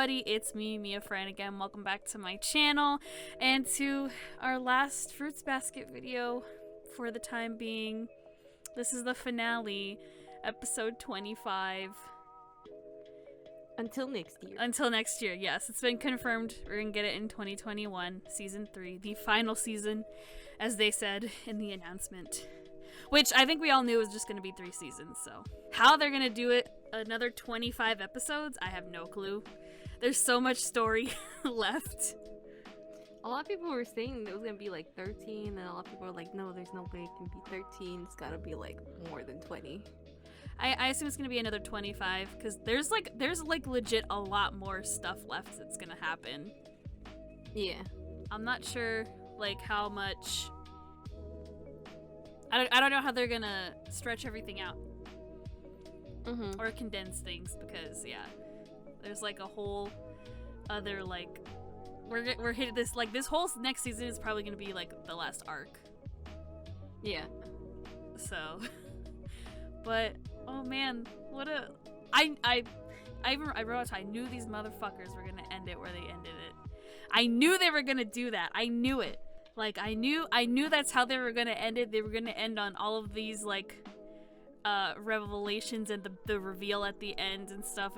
everybody, it's me, MiaFran again. Welcome back to my channel and to our last Fruits Basket video for the time being. This is the finale, episode 25. Until next year. Until next year, yes. It's been confirmed. We're gonna get it in 2021, season 3, the final season, as they said in the announcement. Which I think we all knew was just gonna be 3 seasons, so. How they're gonna do it, another 25 episodes, I have no clue. There's so much story left. A lot of people were saying it was gonna be like 13, and a lot of people were like, no, there's no way it can be 13. It's gotta be like more than 20. I assume it's gonna be another 25 because there's legit a lot more stuff left that's gonna happen. Yeah. I'm not sure like how much. I don't know how they're gonna stretch everything out or condense things because yeah, there's like a whole other like we're hitting this like this whole next season is probably gonna be like the last arc. Yeah. So, but oh man, what a I wrote I knew these motherfuckers were gonna end it where they ended it. I knew they were gonna do that. I knew it. Like I knew that's how they were gonna end it. They were gonna end on all of these like revelations and the reveal at the end and stuff.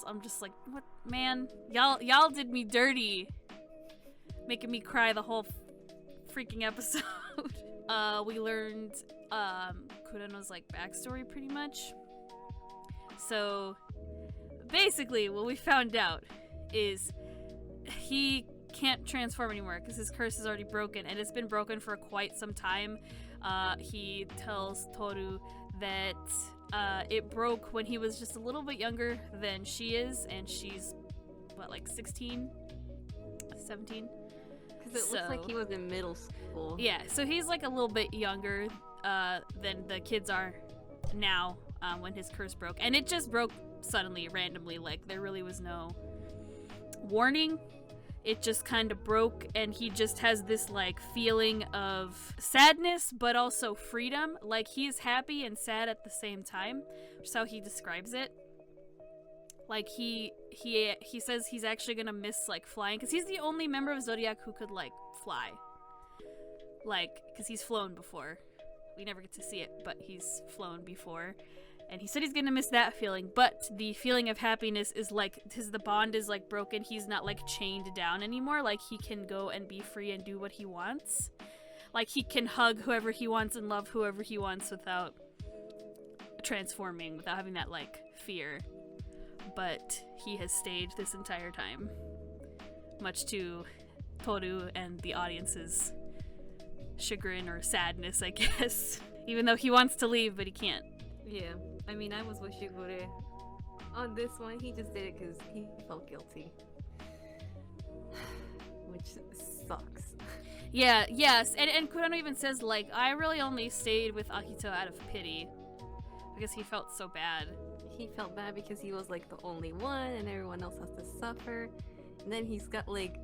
I'm just like, what, man, y'all did me dirty, making me cry the whole freaking episode. We learned Kureno's like backstory pretty much. So basically what we found out is he can't transform anymore because his curse is already broken, and it's been broken for quite some time. He tells Toru that it broke when he was just a little bit younger than she is, and she's what, like 16, 17? Because it looks like he was in middle school. Yeah, so he's like a little bit younger than the kids are now when his curse broke, and it just broke suddenly, randomly. Like there really was no warning. It just kind of broke, and he just has this like feeling of sadness but also freedom. Like he's happy and sad at the same time, which is how he describes it. Like he says he's actually gonna miss like flying because he's the only member of Zodiac who could like fly, like because he's flown before. We never get to see it, but he's flown before. And he said he's gonna miss that feeling, but the feeling of happiness is like the bond is like broken. He's not like chained down anymore. Like he can go and be free and do what he wants. Like he can hug whoever he wants and love whoever he wants without transforming, without having that like fear. But he has stayed this entire time, much to Toru and the audience's chagrin or sadness, I guess. Even though he wants to leave, but he can't. Yeah. I mean, I was with Shigure on this one. He just did it because he felt guilty. Which sucks. Yeah, yes. And Kureno even says, like, I really only stayed with Akito out of pity. Because he felt so bad. He felt bad because he was, like, the only one and everyone else has to suffer. And then he's got, like,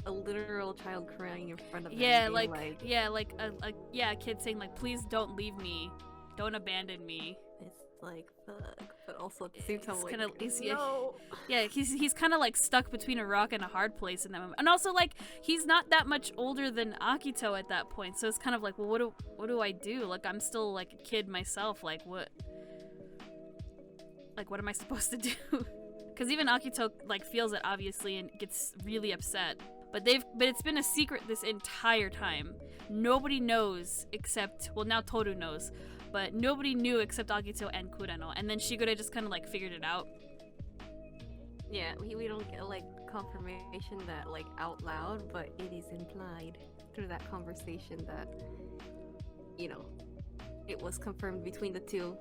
a literal child crying in front of him. Yeah, a kid saying, like, please don't leave me. Don't abandon me. It's like, fuck. But also at the same time, like, no. Yeah, he's kind of like stuck between a rock and a hard place in that moment. And also, like, he's not that much older than Akito at that point. So it's kind of like, well, what do I do? Like, I'm still like a kid myself. Like, what am I supposed to do? Because even Akito like feels it obviously and gets really upset. But it's been a secret this entire time. Nobody knows except, well, now Toru knows. But nobody knew except Akito and Kureno, and then Shigure just kind of like figured it out. Yeah, we don't get like confirmation that like out loud, but it is implied through that conversation that, you know, it was confirmed between the two.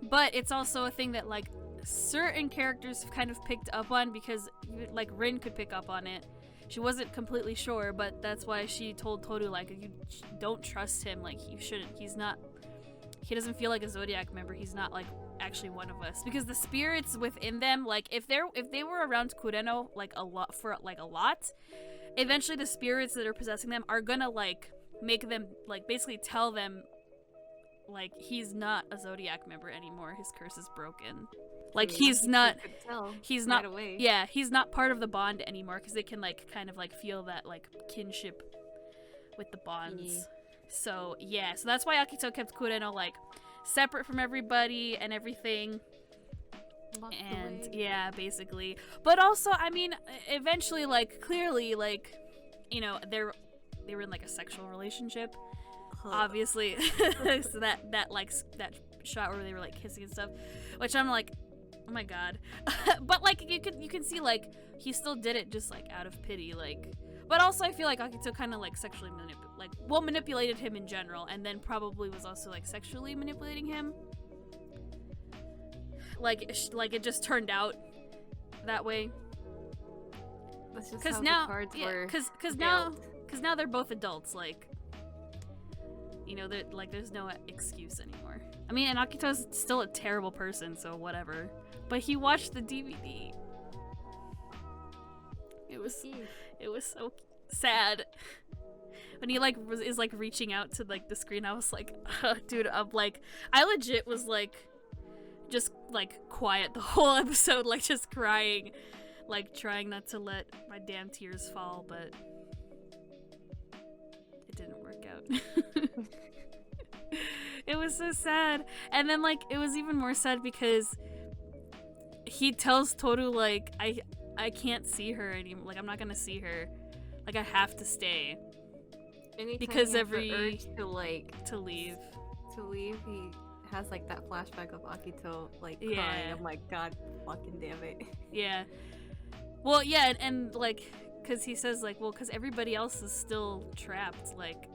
But it's also a thing that like certain characters kind of picked up on because like Rin could pick up on it. She wasn't completely sure, but that's why she told Toru like, you don't trust him, like you shouldn't. He doesn't feel like a Zodiac member. He's not like actually one of us because the spirits within them, like if they were around Kureno like a lot, eventually the spirits that are possessing them are gonna like make them like basically tell them like he's not a Zodiac member anymore. His curse is broken. Like, I mean, he's not, could tell he's right not, away. yeah, he's not part of the bond anymore, because they can, like, kind of, like, feel that, like, kinship with the bonds. Yeah. So, yeah, so that's why Akito kept Kureno, like, separate from everybody and everything. Locked And, away. yeah, basically. But also, I mean, eventually, like, clearly, like, you know, they were in, like, a sexual relationship. Obviously. So that like that shot where they were like kissing and stuff, which I'm like, oh my god. But like you can see like he still did it just like out of pity, like. But also I feel like Akito kind of like sexually manipulated him in general, and then probably was also like sexually manipulating him. Like it just turned out that way. That's just Because how now, the cards yeah, were because dealt. now they're both adults, like. You know, like, there's no excuse anymore. I mean, and Akito's still a terrible person, so whatever. But he watched the DVD. It was so sad. When he, like, is, like, reaching out to, like, the screen, I was like, dude, I'm like, I legit was, like, just, like, quiet the whole episode, like, just crying. Like, trying not to let my damn tears fall, but it didn't work out. It was so sad. And then like it was even more sad because he tells Toru like I can't see her anymore. Like I'm not gonna see her. Like I have to stay. Anytime Because he has every the urge to leave. he has like that flashback of Akito like crying. Yeah. I'm like, God fucking damn it. Yeah. Well, yeah, and like because he says like, well, because everybody else is still trapped. Like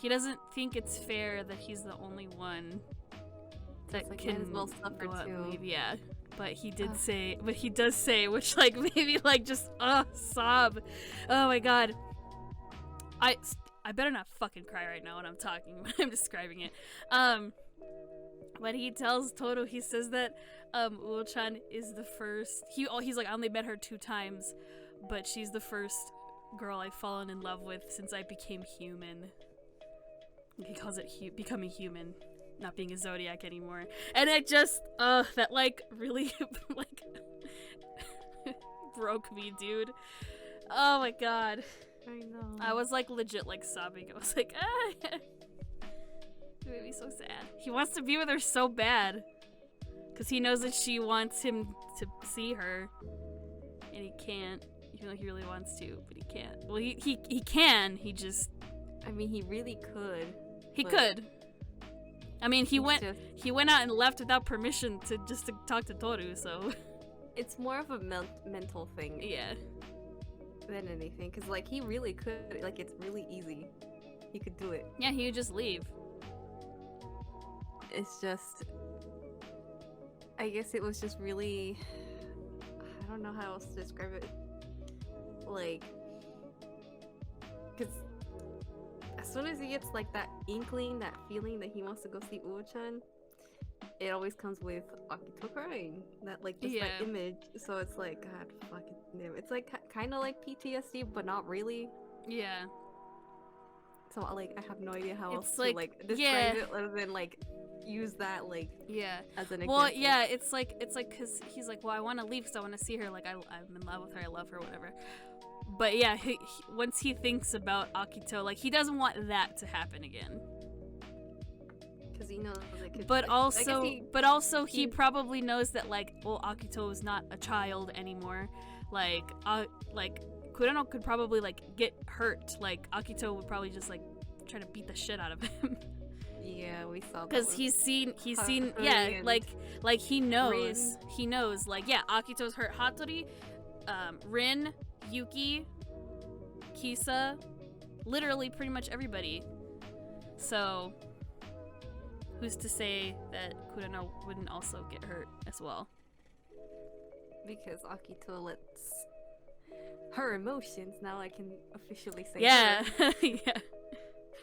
he doesn't think it's fair that he's the only one that like, can might as well suffer go out and too. leave. Yeah, but he does say, which like made me like just sob. Oh my god, I better not fucking cry right now when I'm talking when I'm describing it. When he tells Toru, he says that Uo-chan is the first. He's like, I only met her 2 times, but she's the first girl I've fallen in love with since I became human. He calls it becoming human, not being a zodiac anymore. And it just, that like really like broke me, dude. Oh my god. I know. I was like legit like sobbing. I was like, ah. It made me so sad. He wants to be with her so bad. Because he knows that she wants him to see her. And he can't. Even though he really wants to, but he can't. Well, he can, he just... I mean, he really could. He could. I mean, he went out and left without permission to talk to Toru, so... It's more of a mental thing. Yeah. Than anything. Because, like, he really could. Like, it's really easy. He could do it. Yeah, he would just leave. It's just... I guess it was just really... I don't know how else to describe it. Like... Because... As soon as he gets like that inkling, that feeling that he wants to go see Uo-chan, it always comes with Akito crying. That like just that image. So it's like, God fucking damn. It's like kind of like PTSD, but not really. Yeah. So like I have no idea how else like, to like describe it other than like use that like as an example. Well, yeah, it's like because he's like, well, I want to leave because I want to see her. Like I'm in love with her. I love her. Whatever. But yeah, once he thinks about Akito, like he doesn't want that to happen again. Because he knows it could. But also, he probably knows that like, well, Akito is not a child anymore. Like Kureno could probably like get hurt. Like Akito would probably just like try to beat the shit out of him. Yeah, we saw that. Because he's seen yeah, like he knows like, yeah, Akito's hurt Hattori, Rin, Yuki, Kisa, literally pretty much everybody. So who's to say that Kureno wouldn't also get hurt as well? Because Akito lets her emotions, now I can officially say yeah. her, yeah.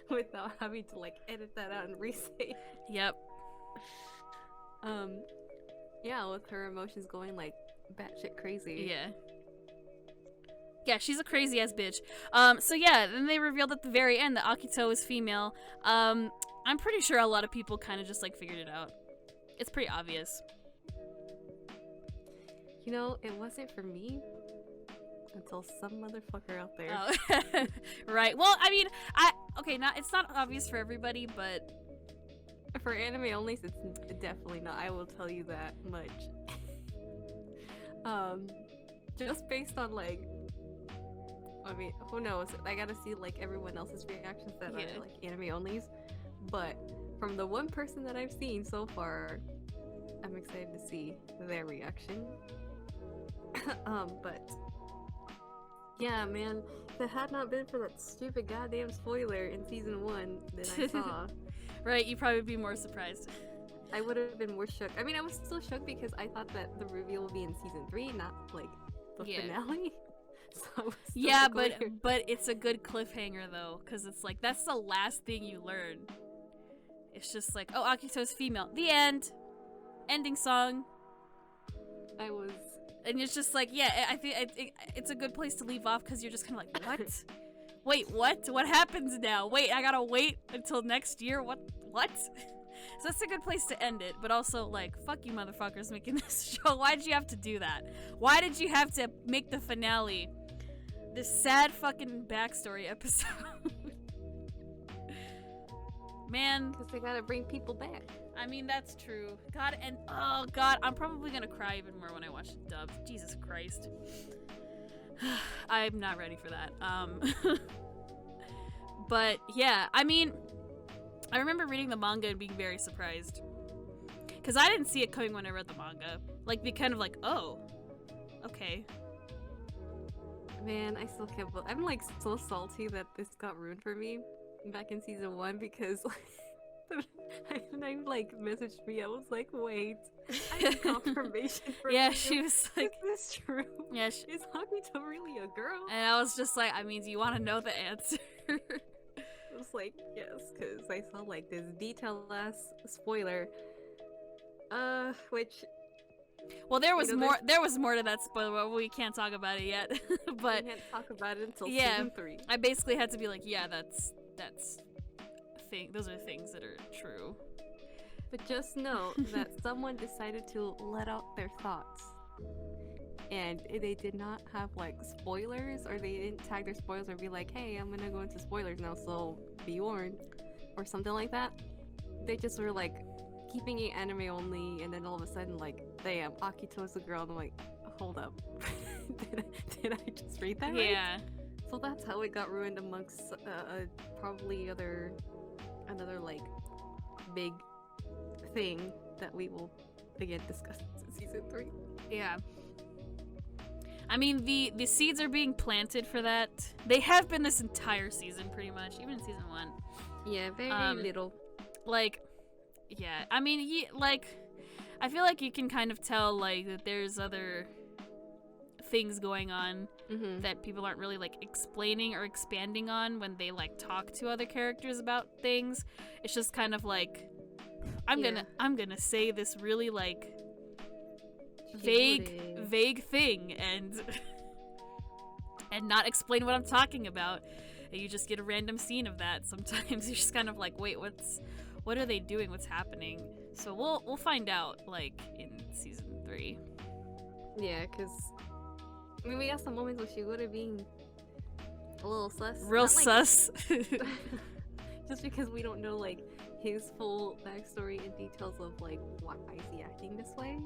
without having to like edit that out and re-say. Yep. Yeah, with her emotions going like batshit crazy. Yeah. Yeah, she's a crazy ass bitch. So yeah, then they revealed at the very end that Akito is female. I'm pretty sure a lot of people kind of just like figured it out. It's pretty obvious. You know, it wasn't for me until some motherfucker out there. Oh. Right. Well, I mean, okay, it's not obvious for everybody, but For anime only, it's definitely not. I will tell you that much. Just based on like, I mean, who knows? I gotta see like everyone else's reactions that are like anime onlys. But from the one person that I've seen so far, I'm excited to see their reaction. But yeah, man, if it had not been for that stupid goddamn spoiler in season 1 that I saw, right, you'd probably be more surprised. I would have been more shook. I mean, I was still shook because I thought that the reveal would be in season 3, not like the finale. So I was still yeah, like, but it's a good cliffhanger though, because it's like that's the last thing you learn. It's just like, oh, Akito's female. The end. Ending song. And it's just like, yeah, I think it's a good place to leave off because you're just kind of like, what? Wait, what? What happens now? Wait, I gotta wait until next year? What? So that's a good place to end it, but also, like, fuck you motherfuckers making this show. Why did you have to do that? Why did you have to make the finale this sad fucking backstory episode? Man. Because they gotta bring people back. I mean, that's true. God, and oh god, I'm probably gonna cry even more when I watch it dubbed. Jesus Christ. I'm not ready for that. But yeah, I mean, I remember reading the manga and being very surprised. Because I didn't see it coming when I read the manga. Like, be kind of like, oh, okay. Man, I still can't believe. I'm like so salty that this got ruined for me back in season 1 because when I like messaged me, I was like, wait, I need confirmation from yeah, you. she was like, is this true? Yeah, is Hakuto really a girl? And I was just like, I mean, do you want to know the answer? I was like, yes, because I saw like this detail-less spoiler, which. Well, there was more. There was more to that spoiler, but we can't talk about it yet. But we can't talk about it until season 3. I basically had to be like, yeah, that's thing. Those are things that are true. But just know that someone decided to let out their thoughts, and they did not have like spoilers, or they didn't tag their spoilers or be like, "Hey, I'm gonna go into spoilers now, so be warned," or something like that. They just were like keeping it anime only, and then all of a sudden, like, damn, Akito's a girl. And I'm like, hold up, did I just read that right? Yeah. So that's how it got ruined amongst probably another like big thing that we will again discuss in season 3. Yeah. I mean, the seeds are being planted for that. They have been this entire season, pretty much, even in season 1. Yeah, very little. Like, yeah. I mean, like, I feel like you can kind of tell like that there's other things going on that people aren't really like explaining or expanding on when they like talk to other characters about things. It's just kind of like I'm gonna say this really like vague thing and not explain what I'm talking about, and you just get a random scene of that. Sometimes you're just kind of like, wait, what are they doing? What's happening? So we'll find out like in season 3. Yeah, because I mean, we got some moments where she would have been a little sus. Real sus. Just because we don't know like his full backstory and details of like why is he acting this way.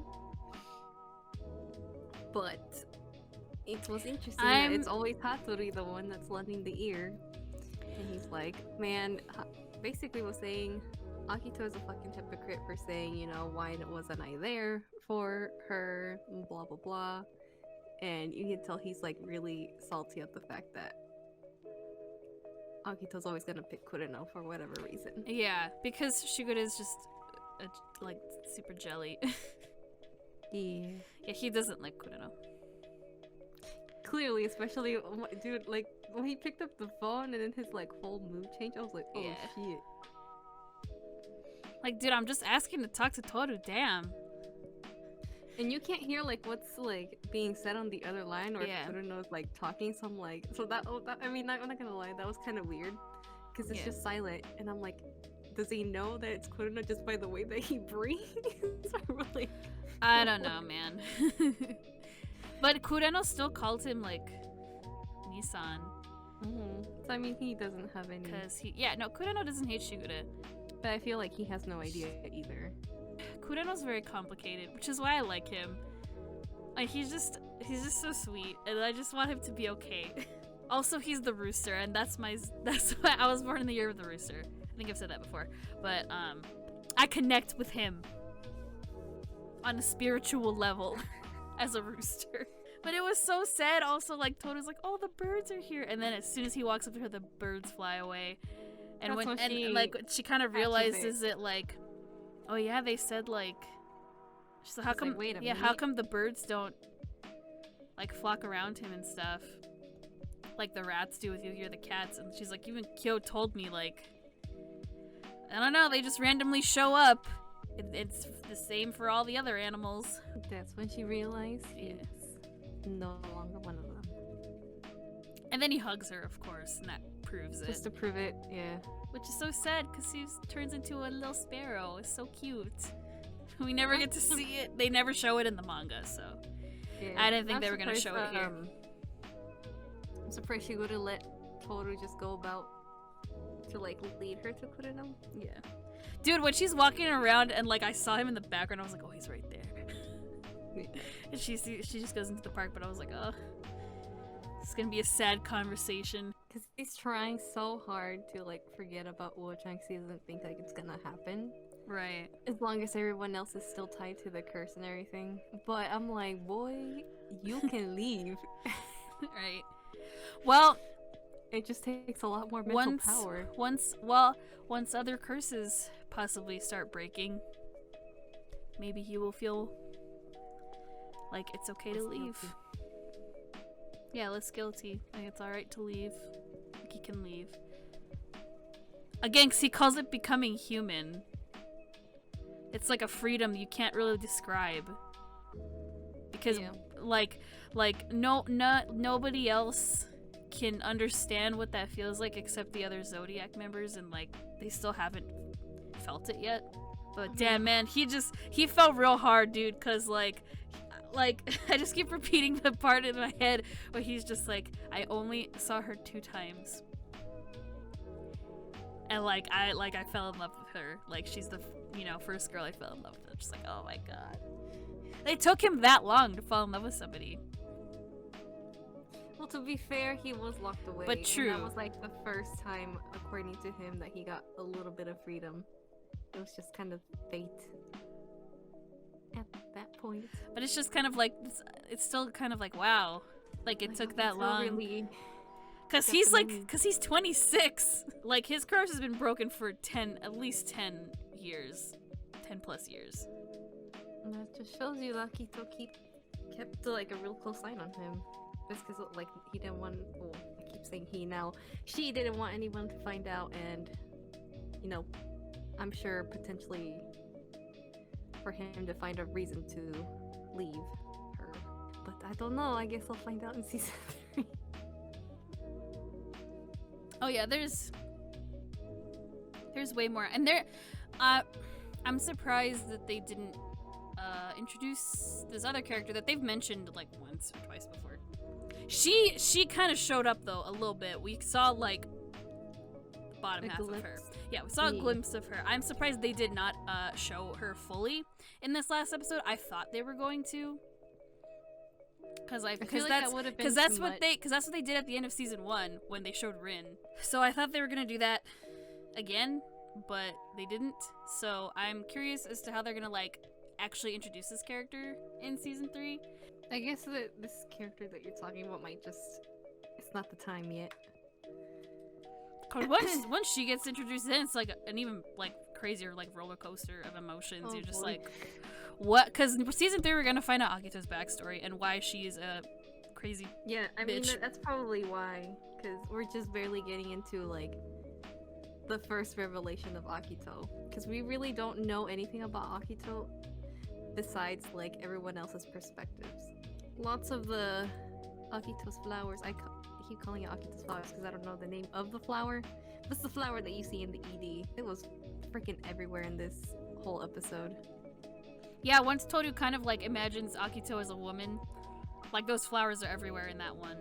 But it was interesting that it's always Hatori the one that's lending the ear. And he's like, man, basically was saying Akito is a fucking hypocrite for saying, you know, why wasn't I there for her, blah blah blah. And you can tell he's like really salty at the fact that Akito's always gonna pick Kureno for whatever reason. Yeah, because Shigure is just like super jelly. Yeah, he doesn't like Kureno. Clearly, especially dude, like when he picked up the phone and then his like whole mood change, I was like, oh shit. Like, dude, I'm just asking to talk to Toru, damn. And you can't hear like what's like being said on the other line, or if Kureno's like talking, so I'm like, so that I mean, I'm not gonna lie, that was kind of weird, because it's just silent, and I'm like, does he know that it's Kureno just by the way that he breathes? Or like, I don't know, man. But Kureno still called him like Nissan. So I mean, he doesn't have any. Kureno doesn't hate Shigure. But I feel like he has no idea either. Kureno's very complicated, which is why I like him. Like he's just so sweet, and I just want him to be okay. Also, he's the rooster, and that's why I was born in the year of the rooster. I think I've said that before, but I connect with him on a spiritual level as a rooster. But it was so sad. Also, like Toto's like, "Oh, the birds are here," and then as soon as he walks up to her, the birds fly away. And she kind of realizes it, like, oh yeah, they said like, she's like, how come? Like, yeah, how come the birds don't like flock around him and stuff, like the rats do with you? You're the cats, and she's like, even Kyo told me, like, I don't know, they just randomly show up. It's the same for all the other animals. That's when she realized it's no longer one of them. And then he hugs her, of course, and that proves it. Just to prove it, yeah. Which is so sad because he turns into a little sparrow. It's so cute. We never get to see it. They never show it in the manga, so yeah. I didn't think they were gonna show it here. I'm surprised she would have let Toru just go about to like lead her to Kureno. Yeah. Dude, when she's walking around and like I saw him in the background, I was like, oh, he's right there. And she just goes into the park, but I was like, oh, it's gonna be a sad conversation. Because he's trying so hard to like forget about Wo-chan because he doesn't think like it's gonna happen. Right. As long as everyone else is still tied to the curse and everything. But I'm like, boy, you can leave. Right. Well, it just takes a lot more mental power. Once other curses possibly start breaking, maybe he will feel like it's okay to leave. Guilty. Yeah, less guilty. Like it's alright to leave. Like he can leave. Again, because he calls it becoming human. It's like a freedom you can't really describe. Because nobody else can understand what that feels like except the other Zodiac members, and like they still haven't felt it yet. But damn, man, he felt real hard, dude, because like I just keep repeating the part in my head where he's just like, I only saw her 2 times, and I fell in love with her. Like she's the first girl I fell in love with. Just like, oh my god, it took him that long to fall in love with somebody. Well, to be fair, he was locked away. But true. And that was like the first time, according to him, that he got a little bit of freedom. It was just kind of fate at that point. But it's just kind of like, it's still kind of like, wow. Like it took that long. Really, because he's 26. Like his curse has been broken for at least 10 years. 10 plus years. And that just shows you that Akito kept like a real close eye on him. Just because like he didn't want, well, I keep saying he now, she didn't want anyone to find out, and I'm sure potentially for him to find a reason to leave her. But I don't know, I guess I'll find out in season 3. Oh yeah, there's way more, and I'm surprised that they didn't introduce this other character that they've mentioned like once or twice before. She kind of showed up though a little bit. We saw like the bottom half of her. Yeah, we saw a glimpse of her. I'm surprised they did not show her fully in this last episode. I thought they were going to, because that's what they did at the end of season 1 when they showed Rin. So I thought they were gonna do that again, but they didn't. So I'm curious as to how they're gonna like actually introduce this character in season 3. I guess that this character that you're talking about might just, it's not the time yet. Cause once she gets introduced in, it's like an even like crazier like roller coaster of emotions. Oh, you're just boy. like, what? Because in season 3 we're gonna find out Akito's backstory and why she's a crazy Yeah, I mean bitch. that's probably why, because we're just barely getting into like the first revelation of Akito, because we really don't know anything about Akito besides like everyone else's perspectives. Lots of the Akito's flowers, I keep calling it Akito's flowers because I don't know the name of the flower. It's the flower that you see in the ED. It was freaking everywhere in this whole episode. Yeah, once Toru kind of like imagines Akito as a woman, Like, those flowers are everywhere in that one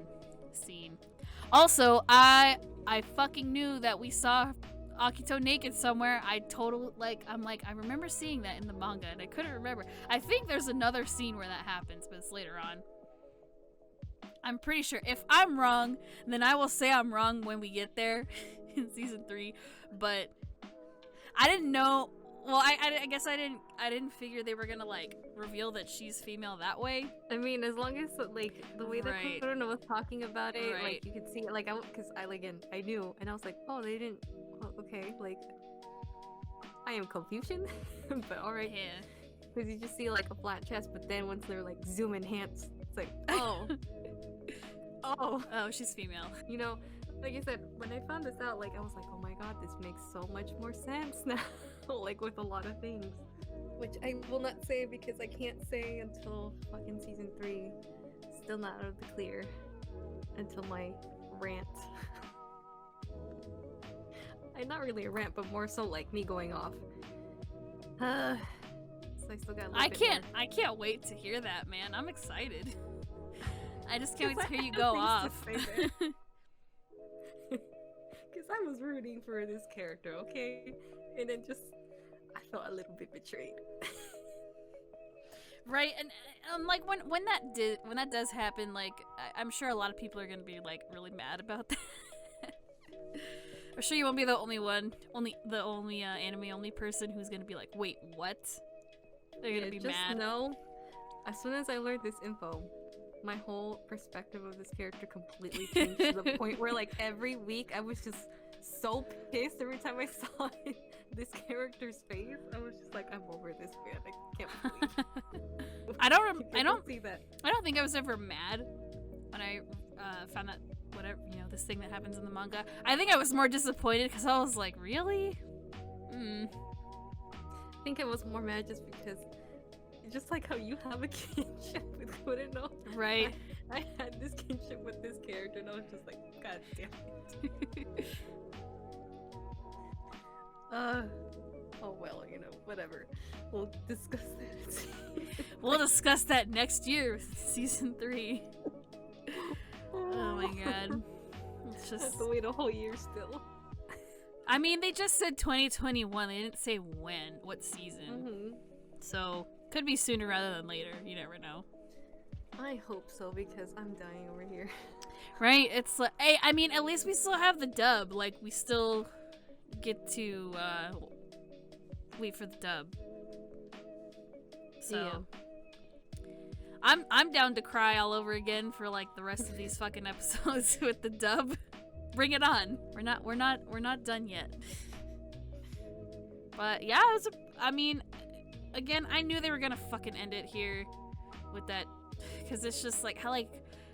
scene. Also, I fucking knew that we saw Akito naked somewhere. I remember seeing that in the manga, and I couldn't remember. I think there's another scene where that happens, but it's later on. I'm pretty sure. If I'm wrong, then I will say I'm wrong when we get there in season 3. But I didn't know. Well, I guess I didn't figure they were gonna like reveal that she's female that way. I mean, as long as like the way that Right. Kurono was talking about it, Right. like you could see it, like because I knew, and I was like, oh, they didn't. Oh, okay, like I am Confucian, but all right. Yeah. Because you just see like a flat chest, but then once they're like zoom enhanced, it's like, oh, oh, Oh, she's female. you know. Like I said, when I found this out, like I was like, oh my god, this makes so much more sense now. Like with a lot of things, which I will not say because I can't say until fucking season 3. Still not out of the clear until my rant. Not really a rant, but more so like me going off. So I still got. I can't wait to hear that, man. I'm excited. I just can't wait to hear you go off. Because I was rooting for this character, okay? And then just, I felt a little bit betrayed. Right, and like when that does happen, like I'm sure a lot of people are gonna be like really mad about that. I'm sure you won't be the only anime only person who's gonna be like, wait, what? They're gonna be just mad. know, as soon as I learned this info, my whole perspective of this character completely changed to the point where like every week I was just so pissed every time I saw this character's face. I was just like, I'm over this man. I can't believe. I don't see that. I don't think I was ever mad when I found that this thing that happens in the manga. I think I was more disappointed because I was like, really? I think I was more mad just because, just like how you have a kinship with Kureno. Right. I had this kinship with this character and I was just like, god damn it. Oh well, you know, whatever. We'll discuss that. We'll discuss that next year with season 3. Oh my god. It's just... I have to wait a whole year still. I mean, they just said 2021. They didn't say when, what season. So, could be sooner rather than later. You never know. I hope so, because I'm dying over here. Right? It's like, hey, I mean, at least we still have the dub. Like, we still get to wait for the dub. So, yeah. I'm down to cry all over again for like the rest of these fucking episodes with the dub. Bring it on. We're not done yet. But yeah, I mean, again, I knew they were gonna fucking end it here with that, because it's just like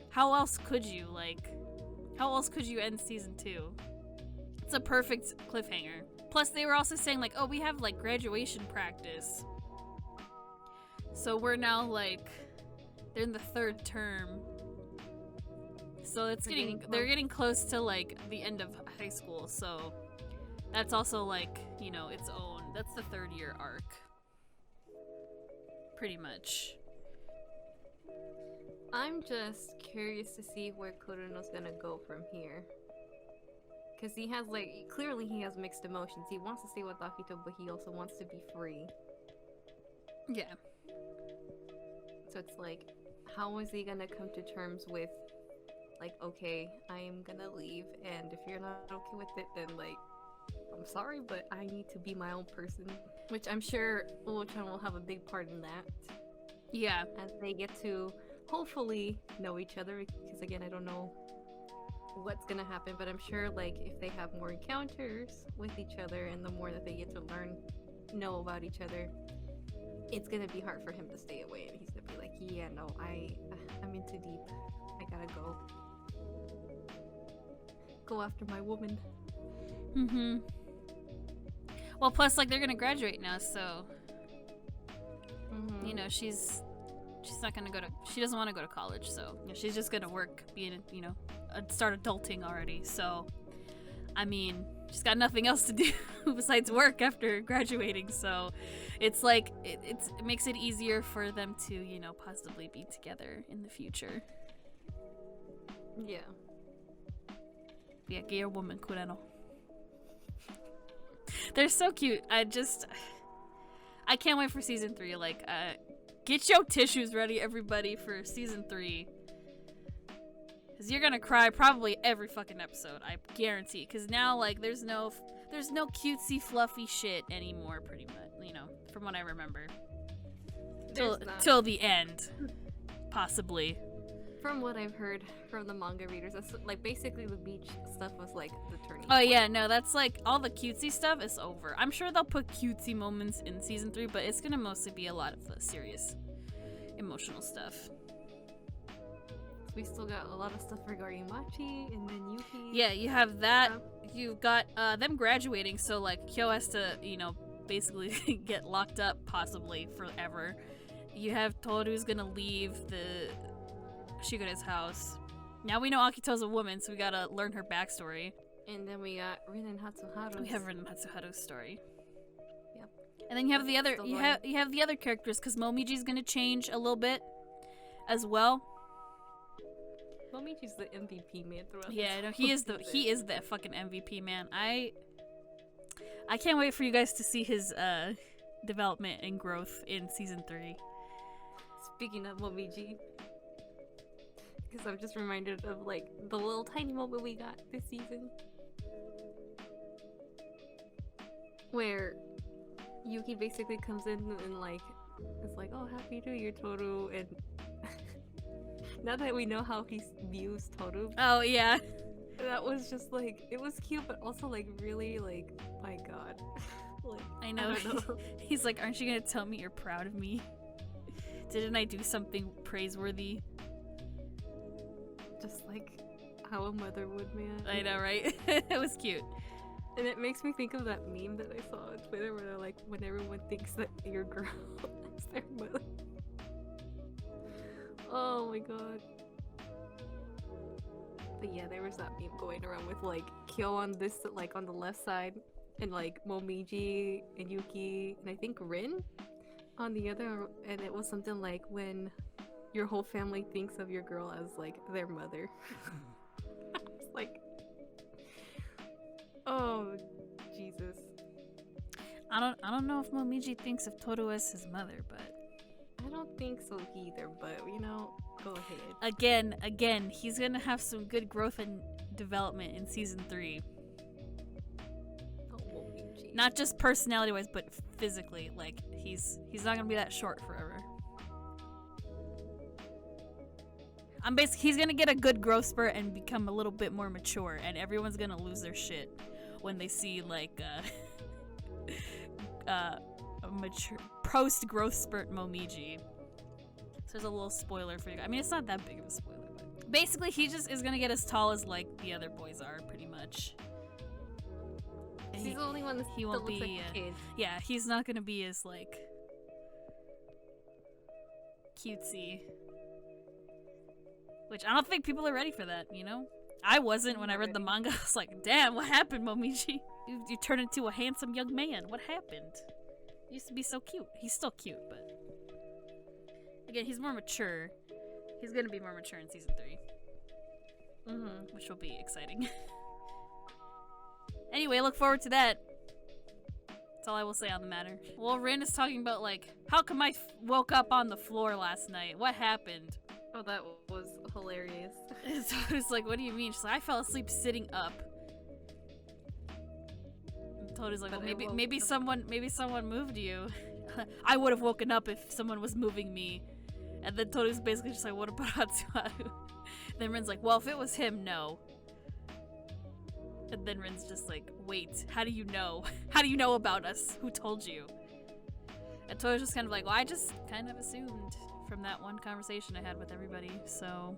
how else could you end season 2? It's a perfect cliffhanger. Plus, they were also saying like, oh, we have like graduation practice, so we're now like they're in the 3rd term. So they're getting close to like the end of high school, so that's also like, you know, its own, that's the 3rd year arc. Pretty much. I'm just curious to see where Kureno's gonna go from here. Cause he has clearly he has mixed emotions. He wants to stay with Akito, but he also wants to be free. Yeah. So it's like, how is he gonna come to terms with, like, okay, I'm gonna leave, and if you're not okay with it, then like, I'm sorry, but I need to be my own person. Which I'm sure Uo-chan will have a big part in that. Yeah. As they get to hopefully know each other, because again, I don't know what's gonna happen, but I'm sure like if they have more encounters with each other and the more that they get to know about each other, it's gonna be hard for him to stay away, and he's gonna be like, yeah, no, I'm in too deep. I gotta go after my woman. Well, plus like they're gonna graduate now, so you know, she's not gonna she doesn't want to go to college, so you know, she's just gonna work, start adulting already. So I mean, she's got nothing else to do besides work after graduating, so it's like it makes it easier for them to, you know, possibly be together in the future. Yeah. Yeah, gay woman Kureno. They're so cute. I can't wait for season 3. Like, get your tissues ready, everybody, for season 3. Cause you're gonna cry probably every fucking episode, I guarantee. Cause now, like, there's no cutesy, fluffy shit anymore, pretty much. You know, from what I remember. Till the end, possibly. From what I've heard from the manga readers, that's like basically the beach stuff was like the turning Oh point. yeah, no, that's like all the cutesy stuff is over. I'm sure they'll put cutesy moments in season 3, but it's gonna mostly be a lot of the serious, emotional stuff. We still got a lot of stuff regarding Machi and then Yuki. Yeah, you have that. You've got them graduating, so like Kyo has to, you know, basically get locked up possibly forever. You have Toru's gonna leave the Shigure's house. Now we know Akito's a woman, so we gotta learn her backstory. And then we got Rin and Hatsuharu. We have Rin and Hatsuharu's story. Yep. And then you have the other you have the other characters, because Momiji's gonna change a little bit as well. Momiji's the MVP man throughout. Yeah, no, he is the fucking MVP man. I can't wait for you guys to see his development and growth in season 3. Speaking of Momiji, because I'm just reminded of like the little tiny moment we got this season where Yuki basically comes in and like is like, "Oh, happy New Year, Toru," and now that we know how he views Toru, oh yeah, that was just like, it was cute, but also like really like, my god. Like, I know. I don't know. He's like, "Aren't you gonna tell me you're proud of me? Didn't I do something praiseworthy?" Just like how a mother would, man. I know, right? It was cute. And it makes me think of that meme that I saw on Twitter where they're like, when everyone thinks that your girl is their mother. Oh my god. But yeah, there was that meme going around with like Kyo on this, like on the left side, and like Momiji and Yuki and I think Rin on the other, and it was something like when your whole family thinks of your girl as like their mother. It's like, oh Jesus. I don't know if Momiji thinks of Toru as his mother, but I don't think so either, but you know, go ahead. Again, he's gonna have some good growth and development in season 3. Oh, Momiji. Not just personality wise, but physically. Like he's not gonna be that short forever. He's gonna get a good growth spurt and become a little bit more mature, and everyone's gonna lose their shit when they see like a mature post growth spurt Momiji. So there's a little spoiler for you. I mean, it's not that big of a spoiler, but basically he just is gonna get as tall as like the other boys are, pretty much. And He's the only one that he still won't looks be. like a kid. Yeah, he's not gonna be as like cutesy. Which I don't think people are ready for that, you know? I wasn't when I read the manga. I was like, damn, what happened, Momiji? You turned into a handsome young man. What happened? He used to be so cute. He's still cute, but again, he's more mature. He's gonna be more mature in season 3. Which will be exciting. Anyway, look forward to that. That's all I will say on the matter. Well, Rin is talking about like, how come I woke up on the floor last night? What happened? Oh, that was hilarious. So it's like, what do you mean? She's like, I fell asleep sitting up. And Toru's like, well, maybe someone moved you. I would have woken up if someone was moving me. And then Toru's basically just like, what about Hatsuharu? Then Rin's like, well, if it was him, no. And then Rin's just like, wait, how do you know? How do you know about us? Who told you? And Toru's just kind of like, well, I just kind of assumed from that one conversation I had with everybody, so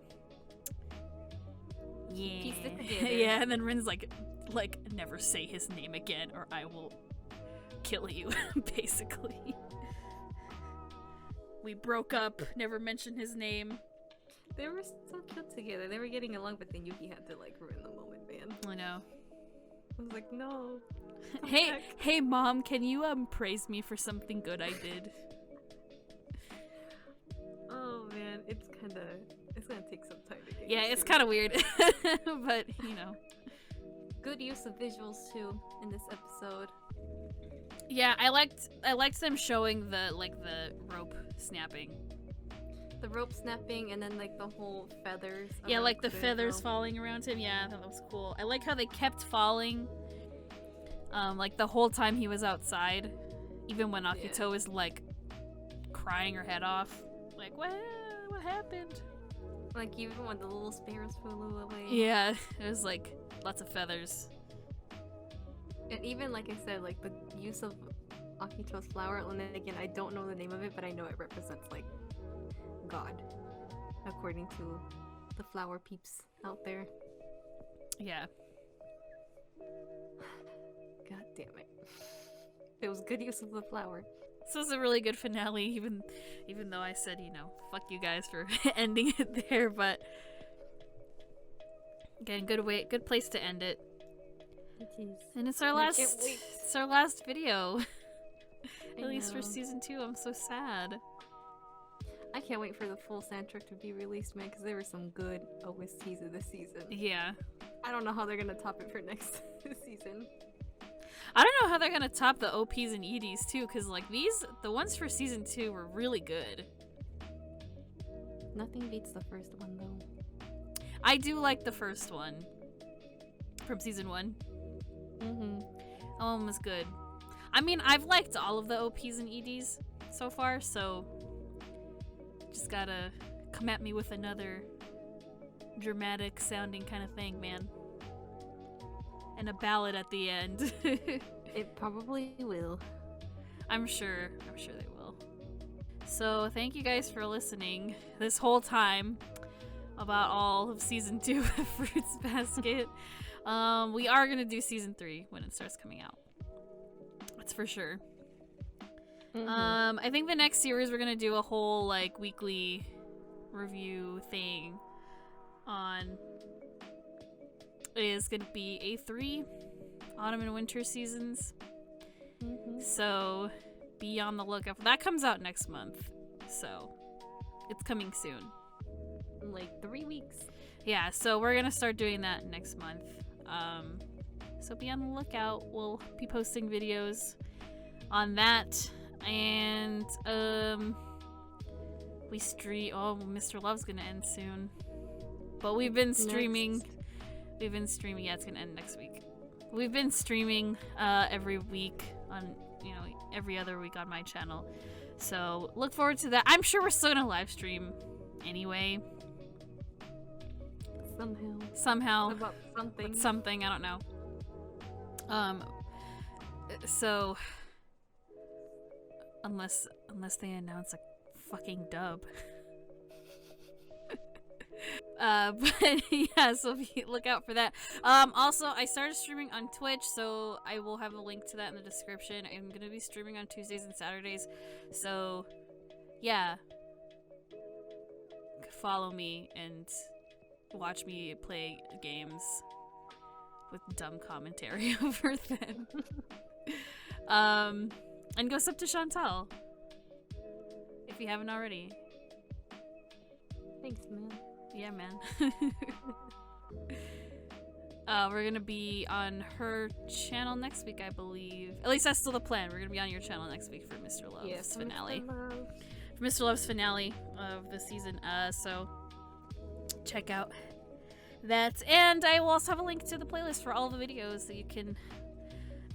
yeah. Piece it together. Yeah, and then Rin's like, never say his name again or I will kill you, basically. We broke up, never mention his name. They were so cute together. They were getting along, but then Yuki had to like ruin the moment, man. I know. I was like, no. come Hey, back." hey, mom, can you praise me for something good I did? Oh man, it's gonna take some time to get Yeah, used it's to. kind of weird, but you know. Good use of visuals too in this episode. Yeah, I liked them showing the rope snapping. The rope snapping and then like the whole feathers. Yeah, around like the feathers Kureno. falling around him. Yeah, I thought that was cool. I like how they kept falling, like the whole time he was outside, even when Akito was like crying her head off. Like, what happened? Like even when the little sparrows flew away. Yeah, it was like lots of feathers. And even like I said, like the use of Akito's flower, and then again, I don't know the name of it, but I know it represents like God, according to the flower peeps out there. Yeah. God damn it. It was good use of the flower. This was a really good finale, even though I said, you know, fuck you guys for ending it there, but again, good place to end it. It is. And it's our I can't wait. it's our last video. I At least for know. season 2. I'm so sad. I can't wait for the full soundtrack to be released, man, because there were some good OSTs of this season. Yeah. I don't know how they're gonna top it for next season. I don't know how they're gonna top the OPs and EDs too, because like the ones for season 2 were really good. Nothing beats the first one, though. I do like the first one from season 1. Mm-hmm. That one was good. I mean, I've liked all of the OPs and EDs so far, so just gotta come at me with another dramatic sounding kind of thing, man. And a ballad at the end. It probably will. I'm sure they will. So thank you guys for listening this whole time about all of season 2 of Fruits Basket. We are gonna do season 3 when it starts coming out. That's for sure. Mm-hmm. I think the next series we're gonna do a whole like weekly review thing on is gonna be A3 autumn and winter seasons. Mm-hmm. So be on the lookout. That comes out next month, so it's coming soon. In like 3 weeks. Yeah, so we're gonna start doing that next month. So be on the lookout. We'll be posting videos on that, and we stream. Oh, Mr. Love's gonna end soon, but we've been streaming. Next. We've been streaming. Yeah, it's gonna end next week. We've been streaming every week on, you know, every other week on my channel. So look forward to that. I'm sure we're still gonna live stream anyway. Somehow. About something. With something, I don't know. So unless they announce a fucking dub. But yeah, so look out for that. Also, I started streaming on Twitch, so I will have a link to that in the description. I'm gonna be streaming on Tuesdays and Saturdays, so yeah, follow me and watch me play games with dumb commentary over them. And go sub to Chantal if you haven't already. Thanks, man. Yeah, man. We're gonna be on her channel next week, I believe. At least that's still the plan. We're gonna be on your channel next week for Mr. Love's Yes, finale. Mr. Love. For Mr. Love's finale of the season. So check out that. And I will also have a link to the playlist for all the videos that you can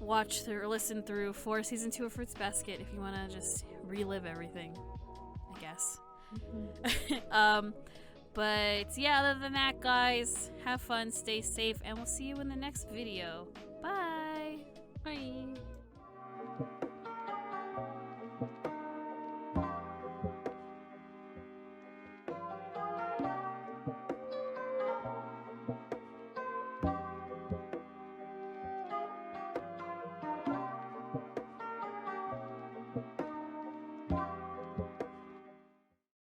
watch through or listen through for season 2 of Fruits Basket if you want to just relive everything, I guess. Mm-hmm. But yeah, other than that, guys, have fun, stay safe, and we'll see you in the next video. Bye! Bye.